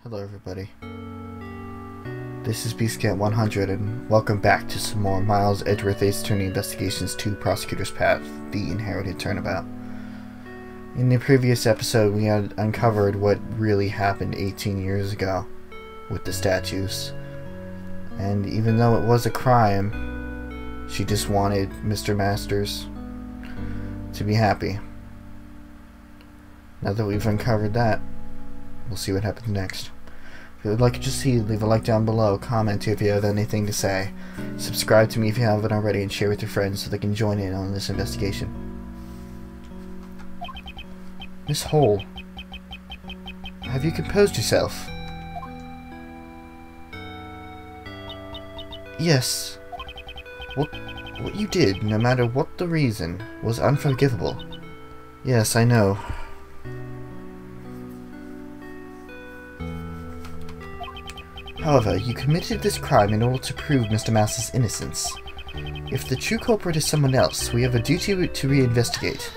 Hello everybody, this is pt.15 and welcome back to some more Miles Edgeworth Attorney Investigations 2 Prosecutor's Path, the Inherited Turnabout. In the previous episode we had uncovered what really happened 18 years ago with the statues, and even though it was a crime, she just wanted Mr. Masters to be happy. Now that we've uncovered that, we'll see what happens next. If you would like to see, leave a like down below, comment if you have anything to say, subscribe to me if you haven't already, and share with your friends so they can join in on this investigation. Miss Hall, have you composed yourself? Yes. What you did, no matter what the reason, was unforgivable. Yes, I know. However, you committed this crime in order to prove Mr. Masters' innocence. If the true culprit is someone else, we have a duty to reinvestigate.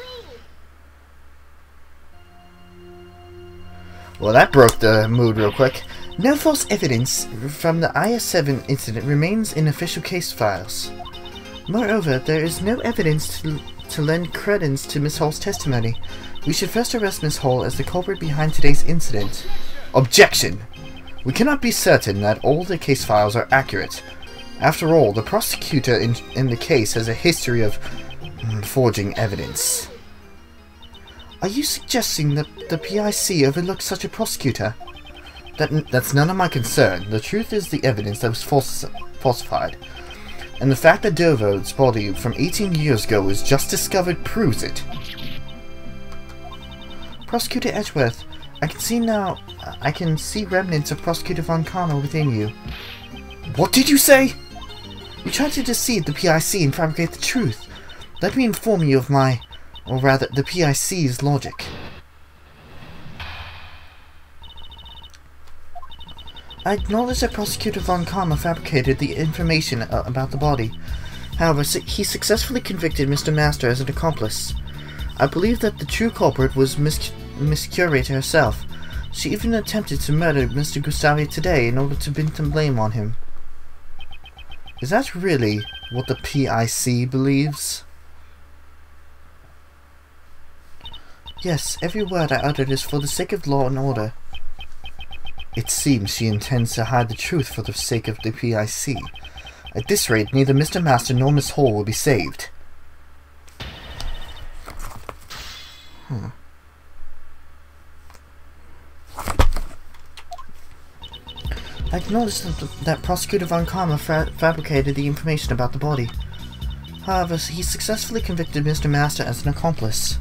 Well, that broke the mood real quick. No false evidence from the IS-7 incident remains in official case files. Moreover, there is no evidence to lend credence to Miss Hall's testimony. We should first arrest Miss Hall as the culprit behind today's incident. Objection! We cannot be certain that all the case files are accurate. After all, the prosecutor in the case has a history of forging evidence. Are you suggesting that the PIC overlooked such a prosecutor? That's none of my concern. The truth is the evidence that was falsified. And the fact that Dervault's body from 18 years ago was just discovered proves it. Prosecutor Edgeworth, I can see remnants of Prosecutor Von Karma within you. What did you say? You tried to deceive the PIC and fabricate the truth. Let me inform you of the PIC's logic. I acknowledge that Prosecutor Von Karma fabricated the information about the body. However, he successfully convicted Mr. Master as an accomplice. I believe that the true culprit was Miss Curator herself. She even attempted to murder Mr. Gustavi today in order to pin the blame on him. Is that really what the PIC believes? Yes, every word I uttered is for the sake of law and order. It seems she intends to hide the truth for the sake of the PIC. At this rate, neither Mr. Master nor Miss Hall will be saved. I acknowledge that Prosecutor Von Karma fabricated the information about the body. However, he successfully convicted Mr. Master as an accomplice.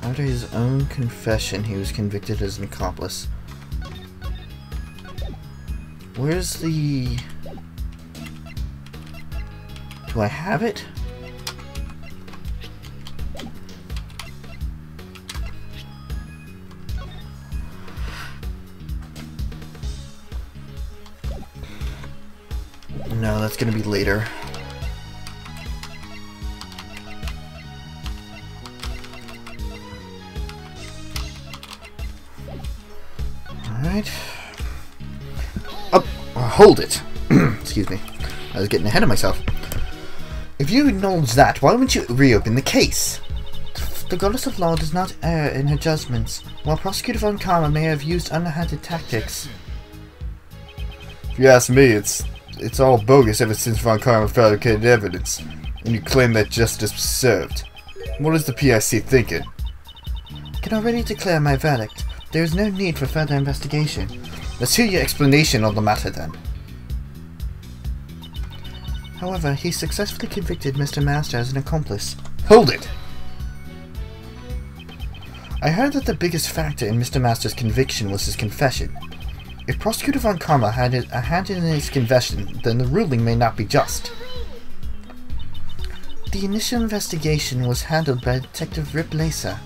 After his own confession, he was convicted as an accomplice. Where's the... Do I have it? No, that's gonna be later. Alright. Hold it! Excuse me. I was getting ahead of myself. If you acknowledge that, why wouldn't you reopen the case? The goddess of law does not err in her judgments, while Prosecutor Von Karma may have used underhanded tactics. If you ask me, it's all bogus ever since Von Karma fabricated evidence, and you claim that justice was served. What is the PIC thinking? I can already declare my verdict. There is no need for further investigation. Let's hear your explanation on the matter then. However, he successfully convicted Mr. Master as an accomplice. Hold it! I heard that the biggest factor in Mr. Master's conviction was his confession. If Prosecutor Von Karma had a hand in his confession, then the ruling may not be just. The initial investigation was handled by Detective Rip Lacer.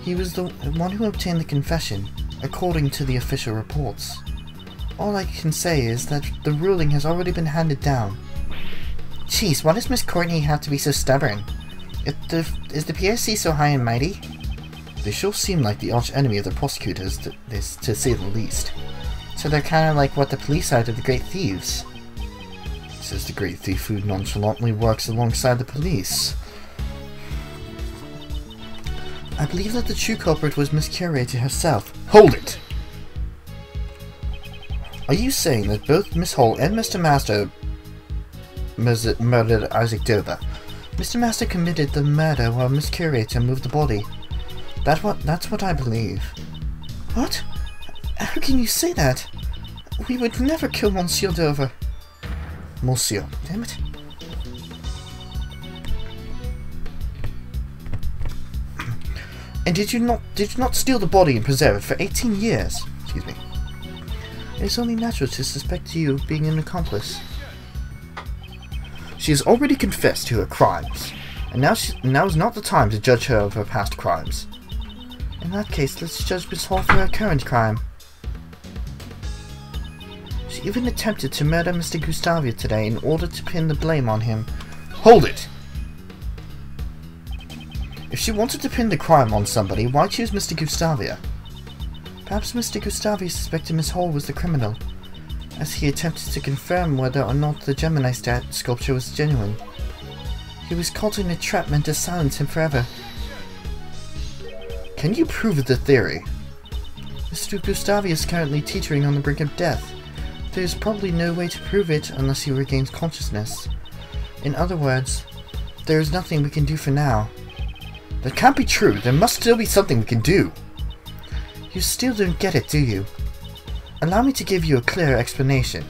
He was the one who obtained the confession. according to the official reports. All I can say is that the ruling has already been handed down. Jeez, why does Miss Courtney have to be so stubborn? Is the PIC so high and mighty? They sure seem like the arch enemy of the prosecutors, to say the least. So they're kind of like what the police are to the great thieves. Says the great thief who nonchalantly works alongside the police. I believe that the true culprit was Miss Curator herself. Hold it! Are you saying that both Miss Hall and Mr. Master murdered Isaac Dover? Mr. Master committed the murder while Miss Curator moved the body. That's what I believe. What? How can you say that? We would never kill Monsieur Dover. Monsieur, damn it. And did you not steal the body and preserve it for 18 years? Excuse me. It is only natural to suspect you of being an accomplice. She has already confessed to her crimes, and now is not the time to judge her of her past crimes. In that case, let's judge Miss Hall for her current crime. She even attempted to murder Mr. Gustavia today in order to pin the blame on him. Hold it! If she wanted to pin the crime on somebody, why choose Mr. Gustavia? Perhaps Mr. Gustavia suspected Miss Hall was the criminal, as he attempted to confirm whether or not the Gemini sculpture was genuine. He was caught in a trap meant to silence him forever. Can you prove the theory? Mr. Gustavia is currently teetering on the brink of death. There is probably no way to prove it unless he regains consciousness. In other words, there is nothing we can do for now. That can't be true. There must still be something we can do. You still don't get it, do you? Allow me to give you a clearer explanation.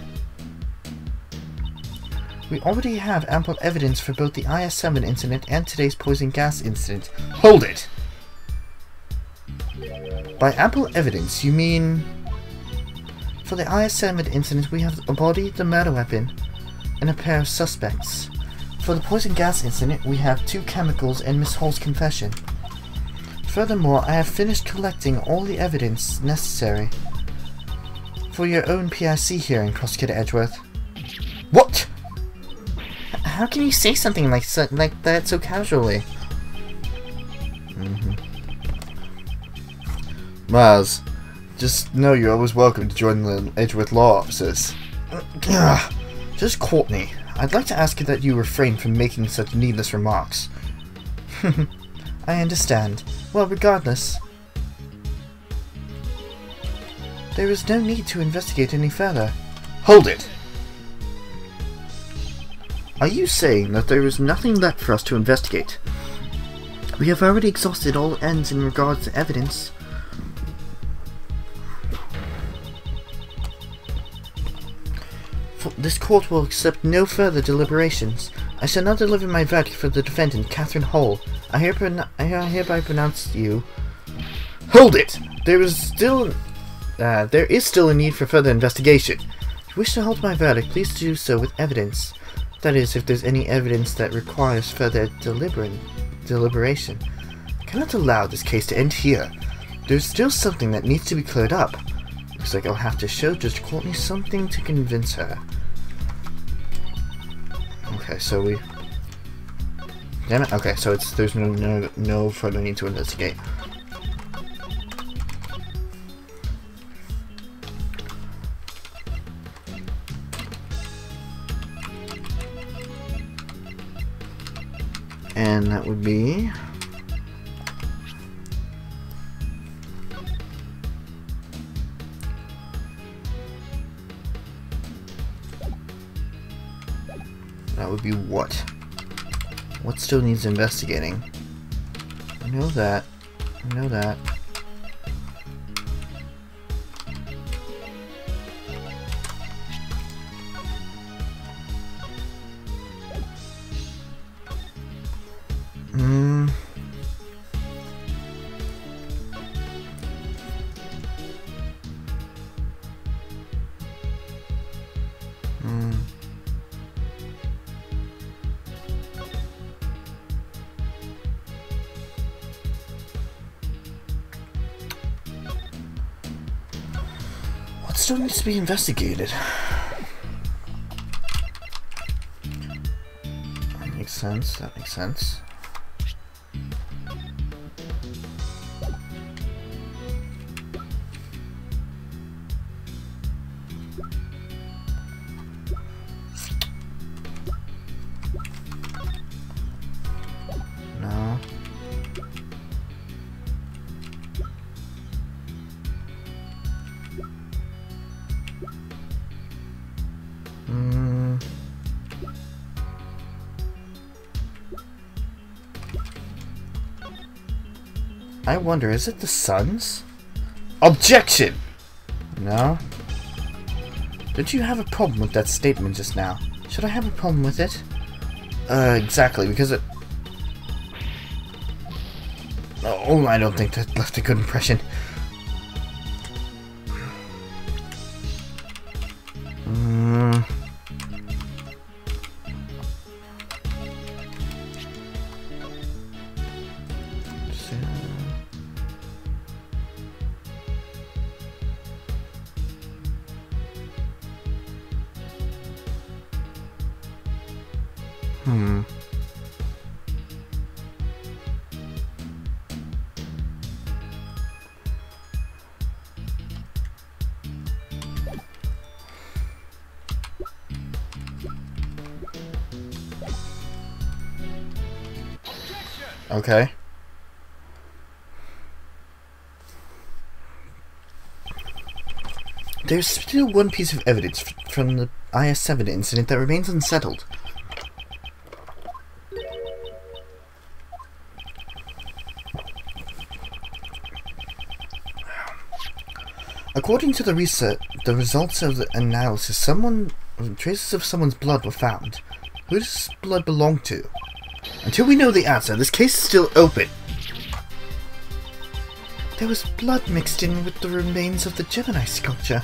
We already have ample evidence for both the IS-7 incident and today's poison gas incident. Hold it! By ample evidence, you mean... For the IS-7 incident, we have a body, the murder weapon, and a pair of suspects. For the poison gas incident, we have 2 chemicals and Miss Hall's confession. Furthermore, I have finished collecting all the evidence necessary for your own PIC hearing, Prosecutor Edgeworth. What? How can you say something like that so casually? Miles, just know you're always welcome to join the Edgeworth Law Officers. Just Courtney, I'd like to ask you that you refrain from making such needless remarks. I understand. Well, regardless, there is no need to investigate any further. Hold it! Are you saying that there is nothing left for us to investigate? We have already exhausted all ends in regards to evidence. This court will accept no further deliberations. I shall now deliver my verdict for the defendant, Catherine Hall. I hereby pronounce you... Hold it! There is still a need for further investigation. If you wish to hold my verdict, please do so with evidence. That is, if there's any evidence that requires further deliberation. I cannot allow this case to end here. There's still something that needs to be cleared up. Looks like I'll have to show Judge Courtney something to convince her. Okay, so we... Damn it. Okay, so there's no further need to investigate. And that would be... That would be what? What still needs investigating? I know that. I know that. It still needs to be investigated. That makes sense, that makes sense. No. I wonder, is it the Sun's? Objection! No? Did you have a problem with that statement just now? Should I have a problem with it? Exactly, because it... Oh, I don't think that left a good impression. Okay. There's still one piece of evidence from the IS-7 incident that remains unsettled. According to the results of the analysis, traces of someone's blood were found. Who does this blood belong to? Until we know the answer, this case is still open. There was blood mixed in with the remains of the Gemini sculpture.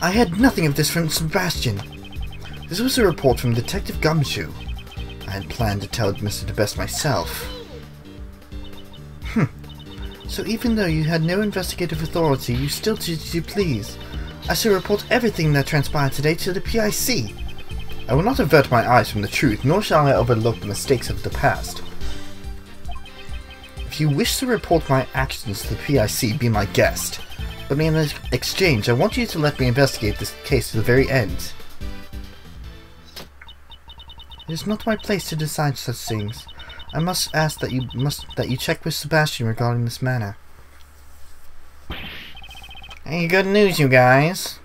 I had nothing of this from Sebastian. This was a report from Detective Gumshoe. I had planned to tell Mr. DeBest myself. So even though you had no investigative authority, you still did as you please. I shall report everything that transpired today to the PIC. I will not avert my eyes from the truth, nor shall I overlook the mistakes of the past. If you wish to report my actions to the PIC, be my guest. But in exchange, I want you to let me investigate this case to the very end. It is not my place to decide such things. I must ask that you check with Sebastian regarding this matter. Hey, good news, you guys.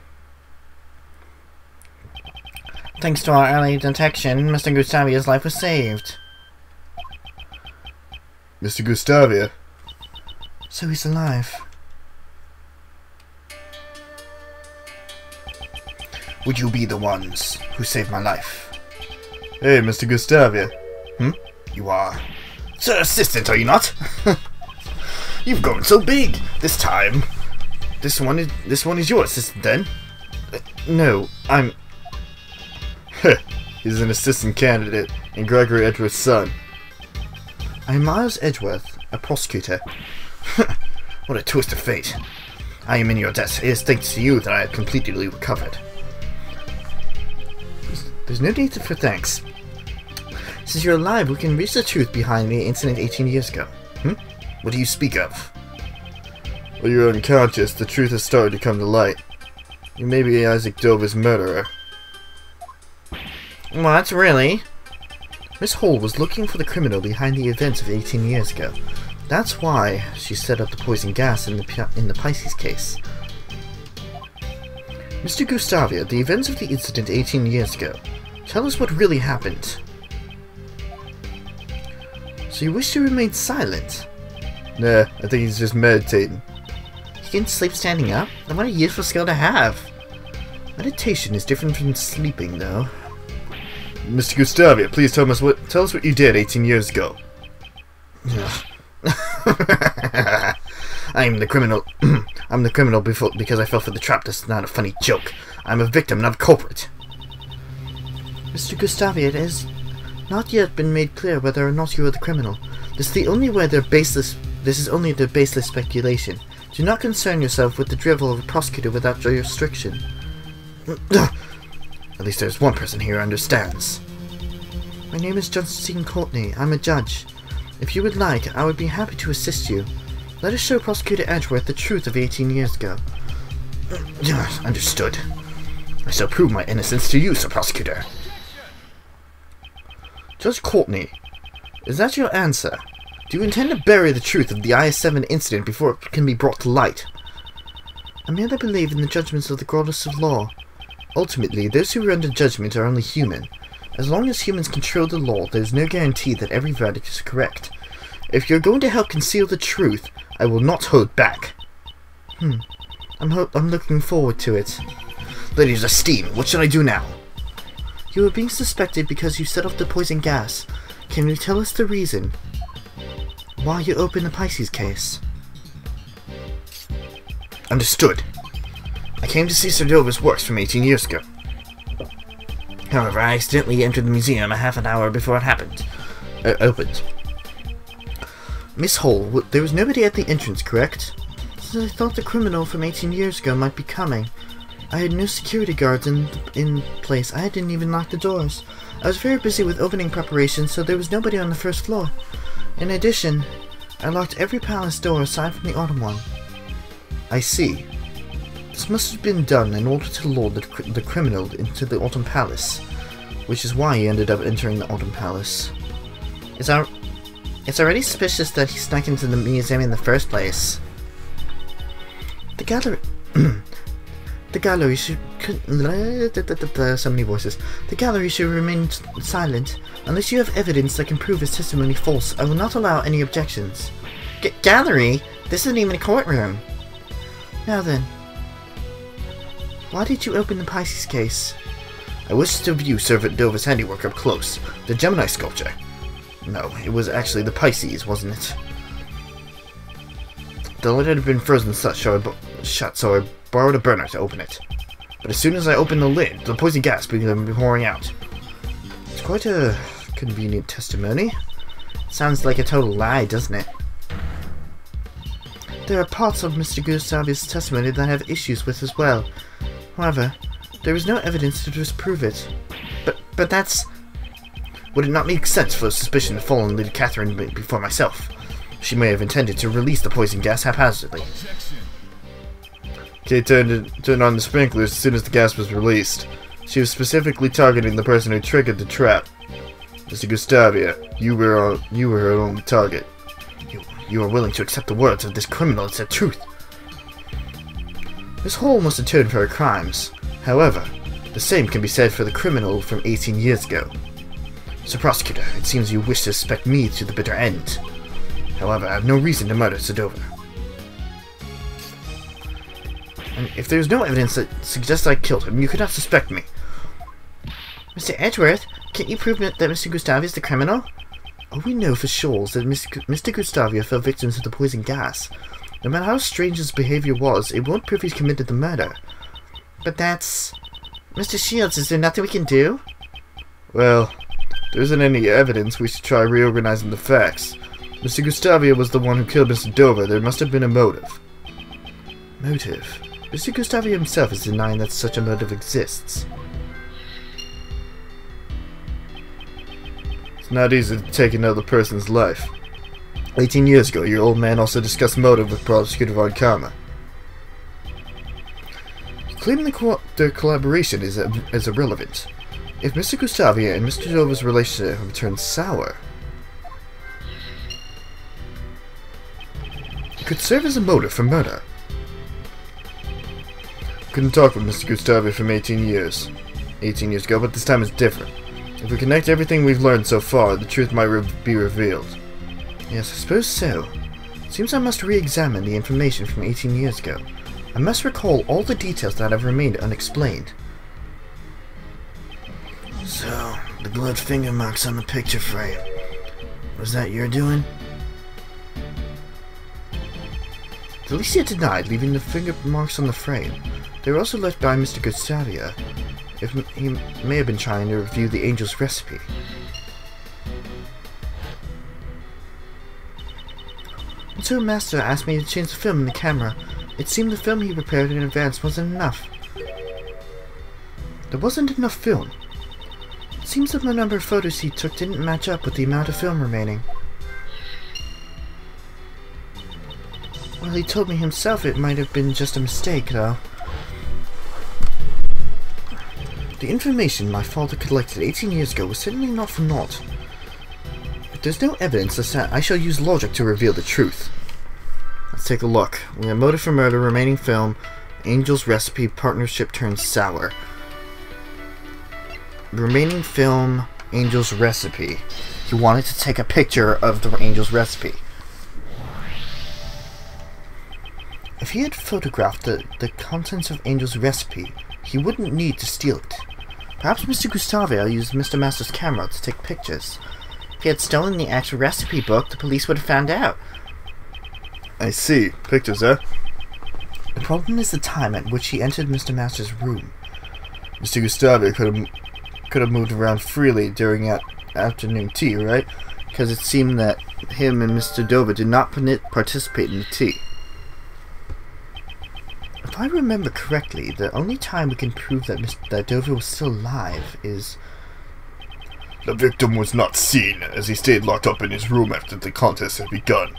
Thanks to our early detection, Mr. Gustavia's life was saved. Mr. Gustavia? So he's alive. Would you be the ones who saved my life? Hey, Mr. Gustavia. You are Sir Assistant, are you not? You've grown so big this time. This one is your assistant then? No, I'm... He's an assistant candidate and Gregory Edgeworth's son. I'm Miles Edgeworth, a prosecutor. What a twist of fate. I am in your debt. It is thanks to you that I have completely recovered. There's no need for thanks. Since you're alive, we can reach the truth behind the incident 18 years ago. What do you speak of? Well, you're unconscious. The truth has started to come to light. You may be Isaac Dover's murderer. What, really? Miss Hall was looking for the criminal behind the events of 18 years ago. That's why she set up the poison gas in the Pisces case. Mr. Gustavia, the events of the incident 18 years ago. Tell us what really happened. So you wish to remain silent? Nah, I think he's just meditating. He can sleep standing up? What a useful skill to have. Meditation is different from sleeping, though. Mr. Gustavia, please tell us what you did 18 years ago. I'm the criminal. I'm the criminal because I fell for the trap. This is not a funny joke. I'm a victim, not a culprit. Mr. Gustavia, it has not yet been made clear whether or not you are the criminal. This is the only way their baseless This is only the baseless speculation. Do not concern yourself with the drivel of a prosecutor without jurisdiction. At least there's one person here who understands. My name is Justine Courtney. I'm a judge. If you would like, I would be happy to assist you. Let us show Prosecutor Edgeworth the truth of 18 years ago. Understood. I shall prove my innocence to you, Sir Prosecutor. Judge Courtney, is that your answer? Do you intend to bury the truth of the IS-7 incident before it can be brought to light? I merely believe in the judgments of the goddess of law. Ultimately, those who render judgment are only human. As long as humans control the law, there is no guarantee that every verdict is correct. If you're going to help conceal the truth, I will not hold back. I'm looking forward to it. Lady Justine, what should I do now? You are being suspected because you set off the poison gas. Can you tell us the reason why you opened the Pisces case? Understood. I came to see Sir Dover's works from 18 years ago. However, I accidentally entered the museum a half an hour before it opened. Miss Hall, there was nobody at the entrance, correct? Since I thought the criminal from 18 years ago might be coming. I had no security guards in place. I didn't even lock the doors. I was very busy with opening preparations, so there was nobody on the first floor. In addition, I locked every palace door aside from the autumn one. I see. This must have been done in order to lure the criminal into the Autumn Palace, which is why he ended up entering the Autumn Palace. It's already suspicious that he snuck into the museum in the first place. The gallery... The gallery should... So many voices. The gallery should remain silent. Unless you have evidence that can prove his testimony false, I will not allow any objections. Gallery? This isn't even a courtroom. Now then. Why did you open the Pisces case? I wished to view Sir Dover's handiwork up close. The Gemini sculpture. No, it was actually the Pisces, wasn't it? The lid had been frozen shut, so I borrowed a burner to open it. But as soon as I opened the lid, the poison gas began pouring out. It's quite a convenient testimony. Sounds like a total lie, doesn't it? There are parts of Mr. Gustavia's testimony that I have issues with as well. However, there is no evidence to disprove it. But that's... Would it not make sense for suspicion to fall on Lady Catherine before myself? She may have intended to release the poison gas haphazardly. Kate turned on the sprinklers as soon as the gas was released. She was specifically targeting the person who triggered the trap. Mr. Gustavia, you were her only target. You are willing to accept the words of this criminal as the truth. Miss Hall must atone for her crimes. However, the same can be said for the criminal from 18 years ago. Sir Prosecutor, it seems you wish to suspect me to the bitter end. However, I have no reason to murder Sir Dover. And if there is no evidence that suggests I killed him, you could not suspect me. Mr. Edgeworth, can't you prove that Mr. Gustavia is the criminal? All we know for sure is that Mr. Gustavia fell victim to the poison gas. No matter how strange his behavior was, it won't prove he's committed the murder. But that's... Mr. Shields, is there nothing we can do? Well, there isn't any evidence. We should try reorganizing the facts. Mr. Gustavia was the one who killed Mr. Dover. There must have been a motive. Motive? Mr. Gustavia himself is denying that such a motive exists. It's not easy to take another person's life. 18 years ago, your old man also discussed motive with Prosecutor Von Karma. Claiming the collaboration is irrelevant. If Mr. Gustavia and Mr. Dover's relationship have turned sour, it could serve as a motive for murder. Couldn't talk with Mr. Gustavia from 18 years ago, but this time is different. If we connect everything we've learned so far, the truth might be revealed. Yes, I suppose so. Seems I must re-examine the information from 18 years ago. I must recall all the details that have remained unexplained. So, the blood finger marks on the picture frame. Was that your doing? Delicia denied leaving the finger marks on the frame. They were also left by Mr. Gustavia. He may have been trying to review the angel's recipe. And so Master asked me to change the film and the camera. It seemed the film he prepared in advance wasn't enough. There wasn't enough film. It seems that the number of photos he took didn't match up with the amount of film remaining. Well, he told me himself it might have been just a mistake, though. The information my father collected 18 years ago was certainly not for naught. If there's no evidence of that, I shall use logic to reveal the truth. Let's take a look. We have motive for murder, remaining film, Angel's recipe, partnership turns sour. Remaining film, Angel's recipe. He wanted to take a picture of the Angel's recipe. If he had photographed the contents of Angel's recipe, he wouldn't need to steal it. Perhaps Mr. Gustavio used Mr. Master's camera to take pictures. If he had stolen the actual recipe book, the police would have found out. I see. Pictures, eh? The problem is the time at which he entered Mr. Master's room. Mr. Gustavio could have moved around freely during afternoon tea, right? Because it seemed that him and Mr. Dover did not participate in the tea. If I remember correctly, the only time we can prove that Dover was still alive is... The victim was not seen, as he stayed locked up in his room after the contest had begun.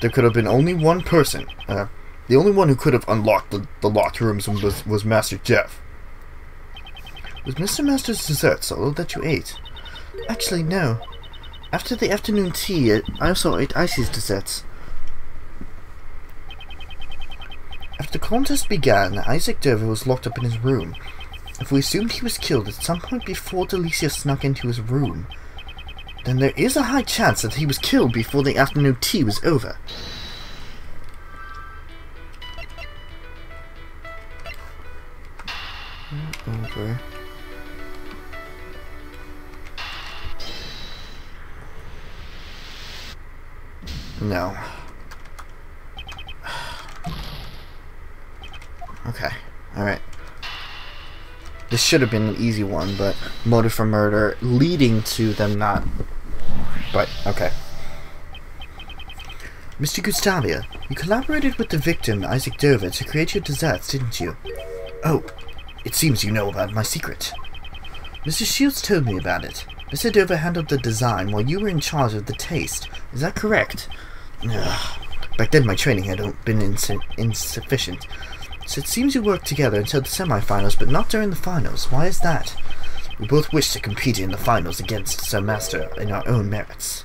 There could have been only one person. The only one who could have unlocked the locked rooms was Master Jeff. Was Mr. Master's desserts all that you ate? Actually, no. After the afternoon tea, I also ate Icy's desserts. After the contest began, Isaac Dover was locked up in his room. If we assumed he was killed at some point before Delicia snuck into his room, then there is a high chance that he was killed before the afternoon tea was over. Over. No. Okay, alright. This should have been an easy one, but motive for murder leading to them not... But, okay. Mr. Gustavia, you collaborated with the victim, Isaac Dover, to create your desserts, didn't you? Oh, it seems you know about my secret. Mr. Shields told me about it. Mr. Dover handled the design while you were in charge of the taste. Is that correct? Ugh. Back then my training had been insufficient. So it seems you worked together until the semi-finals, but not during the finals. Why is that? We both wish to compete in the finals against Sir Master in our own merits.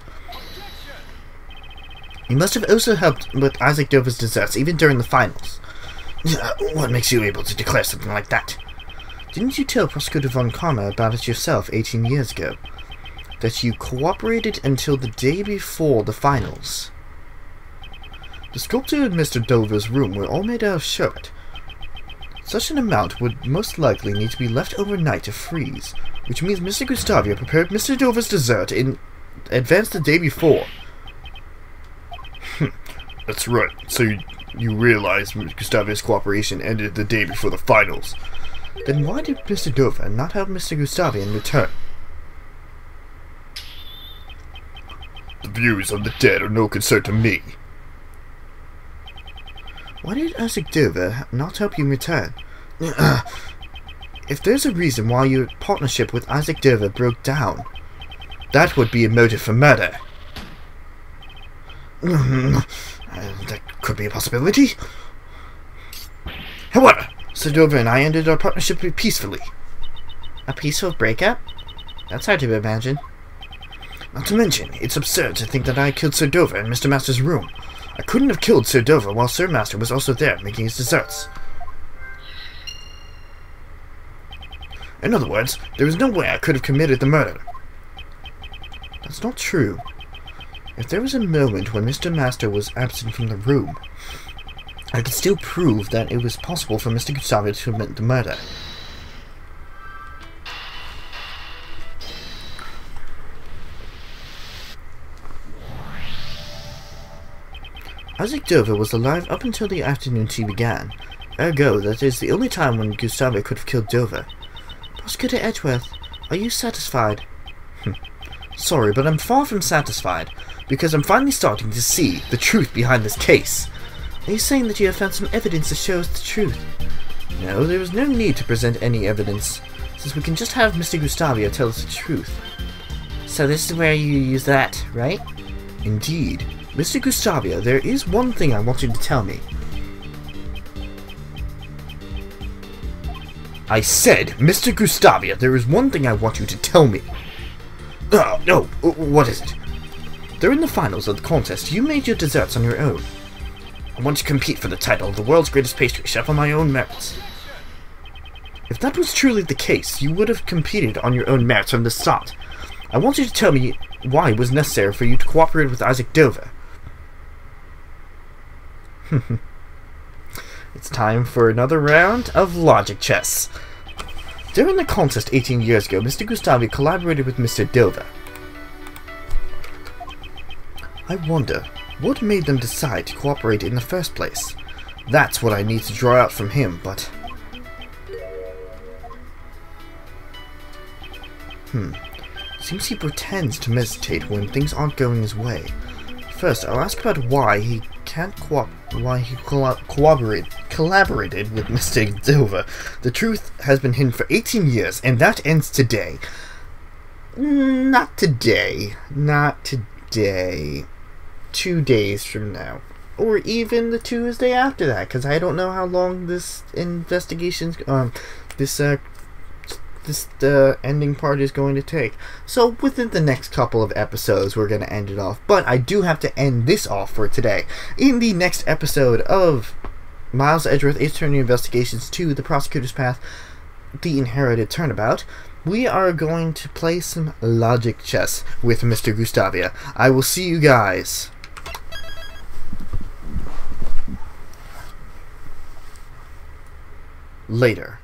You must have also helped with Isaac Dover's desserts, even during the finals. What makes you able to declare something like that? Didn't you tell Prosecutor von Karma about it yourself 18 years ago? That you cooperated until the day before the finals? The sculpture in Mr. Dover's room were all made out of sherbet. Such an amount would most likely need to be left overnight to freeze, which means Mr. Gustavio prepared Mr. Dover's dessert in advance the day before. That's right. So you realize Gustavio's cooperation ended the day before the finals. Then why did Mr. Dover not help Mr. Gustavio in return? The views of the dead are no concern to me. Why did Isaac Dover not help you in return? If there's a reason why your partnership with Isaac Dover broke down, that would be a motive for murder. That could be a possibility. However, Sir Dover and I ended our partnership peacefully. A peaceful breakup? That's hard to imagine. Not to mention, it's absurd to think that I killed Sir Dover in Mr. Master's room. I couldn't have killed Sir Dover while Sir Master was also there making his desserts. In other words, there is no way I could have committed the murder. That's not true. If there was a moment when Mr. Master was absent from the room, I could still prove that it was possible for Mr. Gustavio to commit the murder. Isaac Dover was alive up until the afternoon tea began. Ergo, that is the only time when Gustavio could have killed Dover. Prosecutor Edgeworth, are you satisfied? Sorry, but I'm far from satisfied. because I'm finally starting to see the truth behind this case. Are you saying that you have found some evidence that shows the truth? No, there is no need to present any evidence, since we can just have Mr. Gustavio tell us the truth. So this is where you use that, right? Indeed. Mr. Gustavio, there is one thing I want you to tell me. I said, Mr. Gustavio, there is one thing I want you to tell me. Oh, no, what is it? During the finals of the contest, you made your desserts on your own. I want to compete for the title of the world's greatest pastry chef on my own merits. If that was truly the case, you would have competed on your own merits from the start. I want you to tell me why it was necessary for you to cooperate with Isaac Dover. It's time for another round of logic chess. During the contest 18 years ago, Mr. Gustavio collaborated with Mr. Dover. I wonder, what made them decide to cooperate in the first place? That's what I need to draw out from him, but... Seems he pretends to meditate when things aren't going his way. First, I'll ask about why he collaborated with Mr. Dover. The truth has been hidden for 18 years, and that ends today. Not today. Not today. 2 days from now. Or even the Tuesday after that, because I don't know how long this investigation's, this ending part is going to take. So within the next couple of episodes we're going to end it off, but I do have to end this off for today. In the next episode of Miles Edgeworth Attorney Investigations 2, The Prosecutor's Path, The Inherited Turnabout, we are going to play some logic chess with Mr. Gustavia. I will see you guys later.